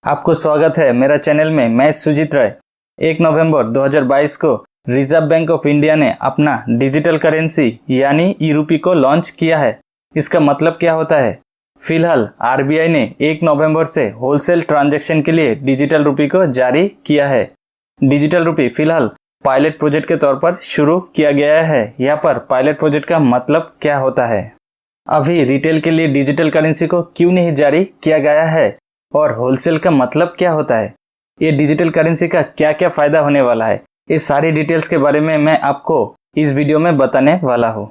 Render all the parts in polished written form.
आपको स्वागत है मेरा चैनल में। मैं सुजीत राय। 1 नवंबर 2022 को रिजर्व बैंक ऑफ इंडिया ने अपना डिजिटल करेंसी यानी ई रूपी को लॉन्च किया है। इसका मतलब क्या होता है? फिलहाल आरबीआई ने 1 नवंबर से होलसेल ट्रांजैक्शन के लिए डिजिटल रूपी को जारी किया है। डिजिटल रूपी फिलहाल पायलट प्रोजेक्ट के तौर पर शुरू किया गया है। यहाँ पर पायलट प्रोजेक्ट का मतलब क्या होता है? अभी रिटेल के लिए डिजिटल करेंसी को क्यों नहीं जारी किया गया है और होलसेल का मतलब क्या होता है? ये डिजिटल करेंसी का क्या क्या फायदा होने वाला है? इस सारी डिटेल्स के बारे में मैं आपको इस वीडियो में बताने वाला हूँ।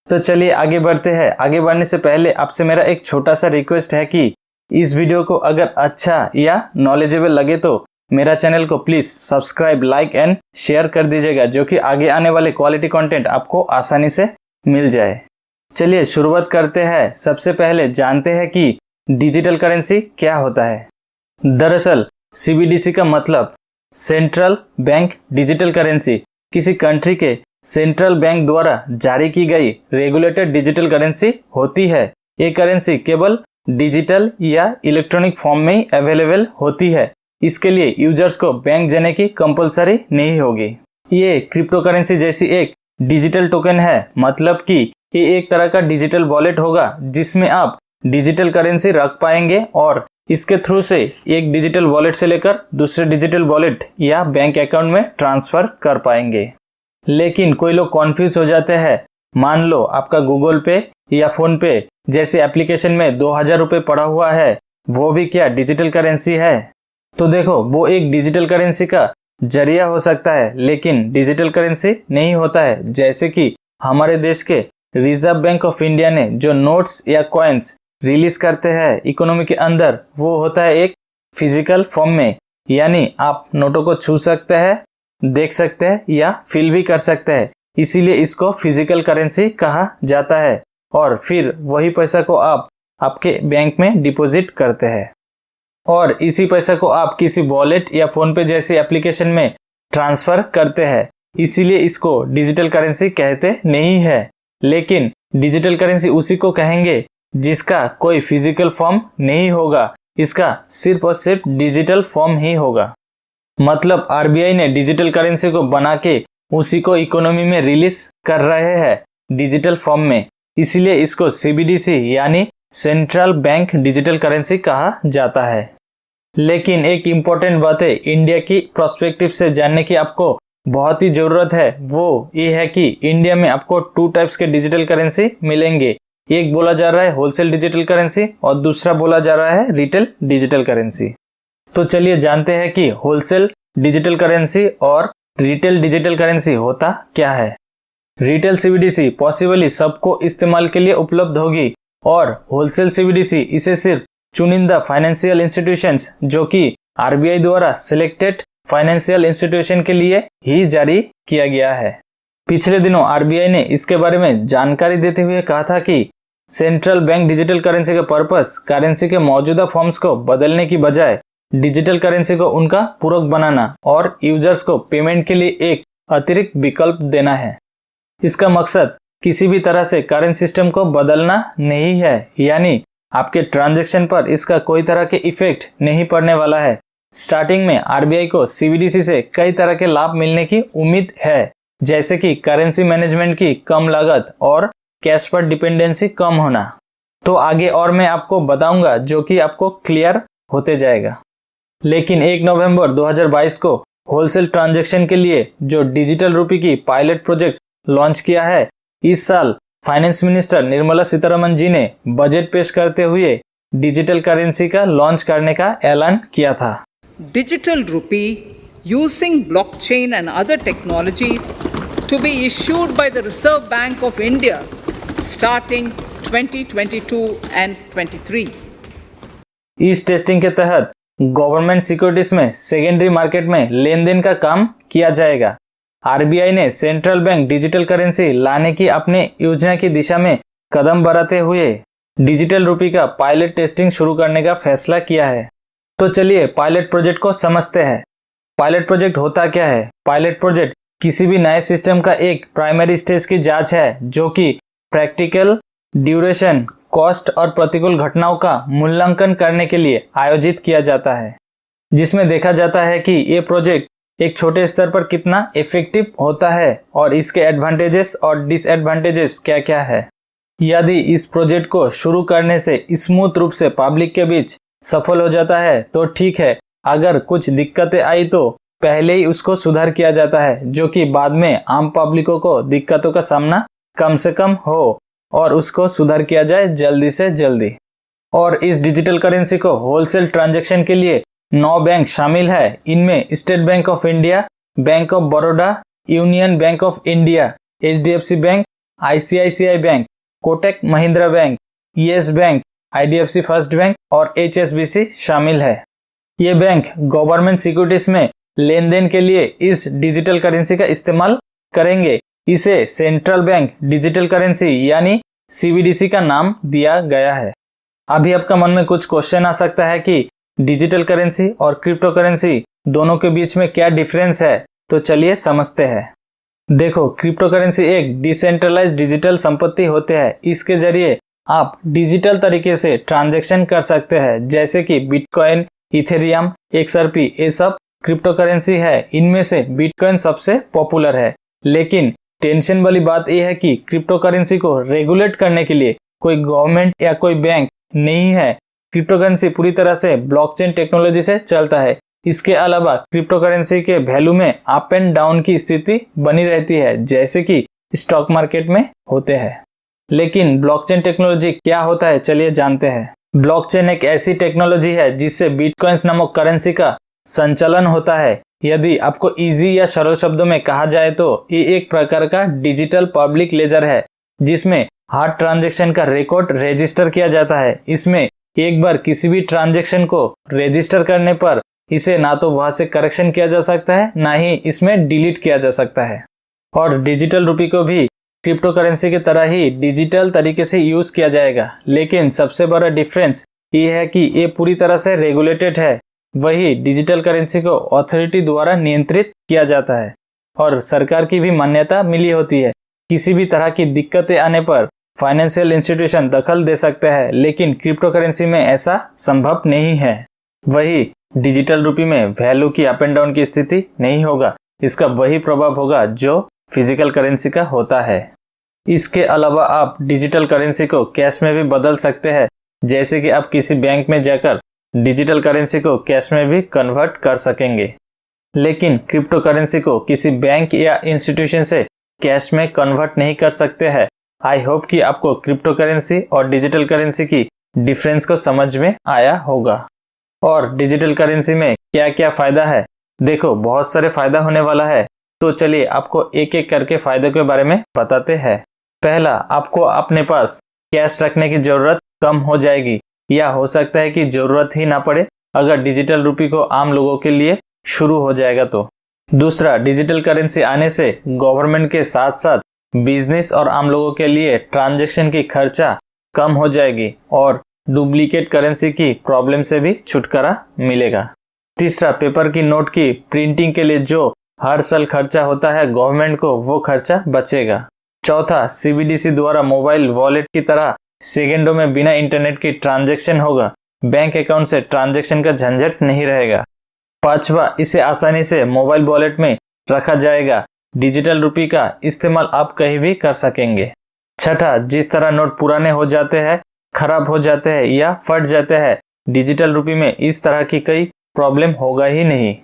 तो चलिए आगे बढ़ते हैं। आगे बढ़ने से पहले आपसे मेरा एक छोटा सा रिक्वेस्ट है कि इस वीडियो को अगर अच्छा या नॉलेजेबल लगे तो मेरा चैनल को please subscribe, like and share कर दीजिएगा, जो कि आगे आने वाले क्वालिटी कंटेंट आपको आसानी से मिल जाए। चलिए शुरुआत करते हैं। सबसे पहले जानते हैं कि डिजिटल करेंसी क्या होता है। दरअसल सीबीडीसी का मतलब सेंट्रल बैंक डिजिटल करेंसी किसी कंट्री के सेंट्रल बैंक द्वारा जारी की गई रेगुलेटेड डिजिटल करेंसी होती है। ये करेंसी केवल डिजिटल या इलेक्ट्रॉनिक फॉर्म में ही अवेलेबल होती है। इसके लिए यूजर्स को बैंक जाने की कंपलसरी नहीं होगी। ये क्रिप्टो करेंसी जैसी एक डिजिटल टोकन है, मतलब कि ये एक तरह का डिजिटल वॉलेट होगा जिसमें आप डिजिटल करेंसी रख पाएंगे और इसके थ्रू से एक डिजिटल वॉलेट से लेकर दूसरे डिजिटल वॉलेट या बैंक अकाउंट में ट्रांसफर कर पाएंगे। लेकिन कोई लोग कॉन्फ्यूज हो जाते हैं। मान लो आपका गूगल पे या फोन पे जैसे एप्लीकेशन में 2000 रुपये पड़ा हुआ है, वो भी क्या डिजिटल करेंसी है? तो देखो, वो एक डिजिटल करेंसी का जरिया हो सकता है, लेकिन डिजिटल करेंसी नहीं होता है। जैसे कि हमारे देश के रिजर्व बैंक ऑफ इंडिया ने जो नोट्स या कॉइन्स रिलीज करते हैं इकोनॉमी के अंदर, वो होता है एक फिजिकल फॉर्म में, यानी आप नोटों को छू सकते हैं, देख सकते हैं या फील भी कर सकते हैं। इसीलिए इसको फिजिकल करेंसी कहा जाता है। और फिर वही पैसा को आप आपके बैंक में डिपॉजिट करते हैं और इसी पैसा को आप किसी वॉलेट या फोन पे जैसी एप्लीकेशन में ट्रांसफर करते हैं। इसीलिए इसको डिजिटल करेंसी कहते नहीं है। लेकिन डिजिटल करेंसी उसी को कहेंगे जिसका कोई फिजिकल फॉर्म नहीं होगा, इसका सिर्फ और सिर्फ डिजिटल फॉर्म ही होगा। मतलब आरबीआई ने डिजिटल करेंसी को बना के उसी को इकोनॉमी में रिलीज कर रहे हैं डिजिटल फॉर्म में। इसीलिए इसको सीबीडीसी यानी सेंट्रल बैंक डिजिटल करेंसी कहा जाता है। लेकिन एक इम्पोर्टेंट बात है, इंडिया की प्रोस्पेक्टिव से जानने की आपको बहुत ही जरूरत है। वो ये है कि इंडिया में आपको 2 टाइप्स के डिजिटल करेंसी मिलेंगे। एक बोला जा रहा है होलसेल डिजिटल करेंसी और दूसरा बोला जा रहा है रिटेल डिजिटल करेंसी। तो चलिए जानते हैं कि होलसेल डिजिटल करेंसी और रिटेल डिजिटल करेंसी होता क्या है। रिटेल सीबीडीसी पॉसिबली सबको इस्तेमाल के लिए उपलब्ध होगी और होलसेल सीबीडीसी इसे सिर्फ चुनिंदा फाइनेंशियल इंस्टीट्यूशंस, जो कि आरबीआई द्वारा सिलेक्टेड फाइनेंशियल इंस्टीट्यूशन के लिए ही जारी किया गया है। पिछले दिनों आरबीआई ने इसके बारे में जानकारी देते हुए कहा था कि सेंट्रल बैंक डिजिटल करेंसी का पर्पस करेंसी के मौजूदा फॉर्म्स को बदलने की बजाय डिजिटल करेंसी को उनका पूरक बनाना और यूजर्स को पेमेंट के लिए एक अतिरिक्त विकल्प देना है। इसका मकसद किसी भी तरह से करेंट सिस्टम को बदलना नहीं है, यानी आपके ट्रांजैक्शन पर इसका कोई तरह के इफेक्ट नहीं पड़ने वाला है। स्टार्टिंग में आरबीआई को सीबीडीसी से कई तरह के लाभ मिलने की उम्मीद है, जैसे कि करेंसी मैनेजमेंट की कम लागत और कैश पर डिपेंडेंसी कम होना। तो आगे और मैं आपको बताऊंगा, जो कि आपको क्लियर होते जाएगा। लेकिन 1 नवंबर 2022 को होलसेल ट्रांजैक्शन के लिए जो डिजिटल रूपी की पायलट प्रोजेक्ट लॉन्च किया है, इस साल फाइनेंस मिनिस्टर निर्मला सीतारमण जी ने बजट पेश करते हुए डिजिटल करेंसी का लॉन्च करने का ऐलान किया था। Digital rupee using blockchain and other technologies to be issued by the Reserve Bank of India starting 2022 and 23. इस टेस्टिंग के तहत गवर्नमेंट सिक्योरिटीज में सेकेंडरी मार्केट में लेन देन का काम किया जाएगा। आरबीआई ने सेंट्रल बैंक डिजिटल करेंसी लाने की अपने योजना की दिशा में कदम बढ़ाते हुए डिजिटल रूपी का पायलट टेस्टिंग शुरू करने का फैसला किया है। तो चलिए पायलट प्रोजेक्ट को समझते हैं। पायलट प्रोजेक्ट होता क्या है? पायलट प्रोजेक्ट किसी भी नए सिस्टम का एक प्राइमरी स्टेज की जांच है, जो कि प्रैक्टिकल ड्यूरेशन, कॉस्ट और प्रतिकूल घटनाओं का मूल्यांकन करने के लिए आयोजित किया जाता है। जिसमें देखा जाता है कि ये प्रोजेक्ट एक छोटे स्तर पर कितना इफेक्टिव होता है और इसके एडवांटेजेस और डिसएडवांटेजेस क्या क्या है। यदि इस प्रोजेक्ट को शुरू करने से स्मूथ रूप से पब्लिक के बीच सफल हो जाता है तो ठीक है, अगर कुछ दिक्कतें आई तो पहले ही उसको सुधार किया जाता है, जो कि बाद में आम पब्लिकों को दिक्कतों का सामना कम से कम हो और उसको सुधार किया जाए जल्दी से जल्दी। और इस डिजिटल करेंसी को होलसेल ट्रांजैक्शन के लिए 9 बैंक शामिल है। इनमें state bank of India, bank of Baroda, union bank of India, HDFC bank, ICICI bank, Kotak Mahindra bank, yes bank, IDFC first bank और HSBC शामिल है। ये बैंक गवर्नमेंट सिक्योरिटीज में लेन देन के लिए इस डिजिटल करेंसी का इस्तेमाल करेंगे। इसे सेंट्रल बैंक डिजिटल करेंसी यानी CBDC का नाम दिया गया है। अभी आपका मन में कुछ क्वेश्चन आ सकता है कि डिजिटल करेंसी और क्रिप्टो करेंसी दोनों के बीच में क्या डिफरेंस है, तो चलिए समझते हैं। देखो, क्रिप्टो करेंसी एक डिसेंट्रलाइज्ड डिजिटल संपत्ति होते हैं। इसके जरिए आप डिजिटल तरीके से ट्रांजैक्शन कर सकते हैं, जैसे कि बिटकॉइन, इथेरियम, XRP, ये सब क्रिप्टो करेंसी है। इनमें से बिटकॉइन सबसे पॉपुलर है। लेकिन टेंशन वाली बात यह है कि क्रिप्टो करेंसी को रेगुलेट करने के लिए कोई गवर्नमेंट या कोई बैंक नहीं है। क्रिप्टो करेंसी पूरी तरह से ब्लॉकचेन टेक्नोलॉजी से चलता है। इसके अलावा क्रिप्टो करेंसी के वैल्यू में अप एंड डाउन की स्थिति बनी रहती है, जैसे कि स्टॉक मार्केट में होते हैं। लेकिन ब्लॉकचेन टेक्नोलॉजी क्या होता है, चलिए जानते हैं। ब्लॉकचेन एक ऐसी टेक्नोलॉजी है जिससे बिटकॉइंस नामक करेंसी का संचालन होता है। यदि आपको इजी या सरल शब्दों में कहा जाए तो ये एक प्रकार का डिजिटल पब्लिक लेजर है, जिसमें हर ट्रांजैक्शन का रिकॉर्ड रजिस्टर किया जाता है। इसमें एक बार किसी भी ट्रांजैक्शन को रजिस्टर करने पर इसे ना तो वहां से करेक्शन किया जा सकता है, ना ही इसमें डिलीट किया जा सकता है। और डिजिटल रुपये को भी क्रिप्टो करेंसी की तरह ही डिजिटल तरीके से यूज किया जाएगा। लेकिन सबसे बड़ा डिफरेंस ये है कि ये पूरी तरह से रेगुलेटेड है। वही डिजिटल करेंसी को अथॉरिटी द्वारा नियंत्रित किया जाता है और सरकार की भी मान्यता मिली होती है। किसी भी तरह की दिक्कतें आने पर फाइनेंशियल इंस्टीट्यूशन दखल दे सकते हैं, लेकिन क्रिप्टो करेंसी में ऐसा संभव नहीं है। वही डिजिटल रुपये में वैल्यू की अप एंड डाउन की स्थिति नहीं होगा। इसका वही प्रभाव होगा जो फिजिकल करेंसी का होता है। इसके अलावा आप डिजिटल करेंसी को कैश में भी बदल सकते हैं, जैसे कि आप किसी बैंक में जाकर डिजिटल करेंसी को कैश में भी कन्वर्ट कर सकेंगे। लेकिन क्रिप्टो करेंसी को किसी बैंक या इंस्टीट्यूशन से कैश में कन्वर्ट नहीं कर सकते हैं। आई होप कि आपको क्रिप्टो करेंसी और डिजिटल करेंसी की डिफरेंस को समझ में आया होगा। और डिजिटल करेंसी में क्या क्या फायदा है, देखो बहुत सारे फायदा होने वाला है। तो चलिए आपको एक एक करके फायदे के बारे में बताते हैं। पहला, आपको अपने पास कैश रखने की जरूरत कम हो जाएगी, या हो सकता है कि जरूरत ही ना पड़े अगर डिजिटल रुपये को आम लोगों के लिए शुरू हो जाएगा तो। दूसरा, डिजिटल करेंसी आने से गवर्नमेंट के साथ साथ बिजनेस और आम लोगों के लिए ट्रांजैक्शन की खर्चा कम हो जाएगी और डुप्लीकेट करेंसी की प्रॉब्लम से भी छुटकारा मिलेगा। तीसरा, पेपर की नोट की प्रिंटिंग के लिए जो हर साल खर्चा होता है गवर्नमेंट को, वो खर्चा बचेगा। चौथा, CBDC द्वारा मोबाइल वॉलेट की तरह सेकेंडों में बिना इंटरनेट की ट्रांजैक्शन होगा। बैंक अकाउंट से ट्रांजैक्शन का झंझट नहीं रहेगा। पांचवा, इसे आसानी से मोबाइल वॉलेट में रखा जाएगा। डिजिटल रुपये का इस्तेमाल आप कहीं भी कर सकेंगे। छठा, जिस तरह नोट पुराने हो जाते हैं, खराब हो जाते हैं या फट जाते हैं, डिजिटल रुपये में इस तरह की कोई प्रॉब्लम होगा ही नहीं।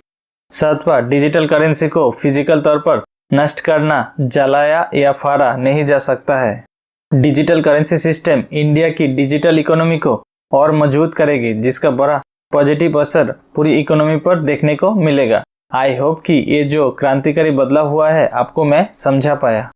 सातवां, डिजिटल करेंसी को फिजिकल तौर पर नष्ट करना, जलाया या फाड़ा नहीं जा सकता है। डिजिटल करेंसी सिस्टम इंडिया की डिजिटल इकोनॉमी को और मजबूत करेगी, जिसका बड़ा पॉजिटिव असर पूरी इकोनॉमी पर देखने को मिलेगा। आई होप कि ये जो क्रांतिकारी बदलाव हुआ है आपको मैं समझा पाया।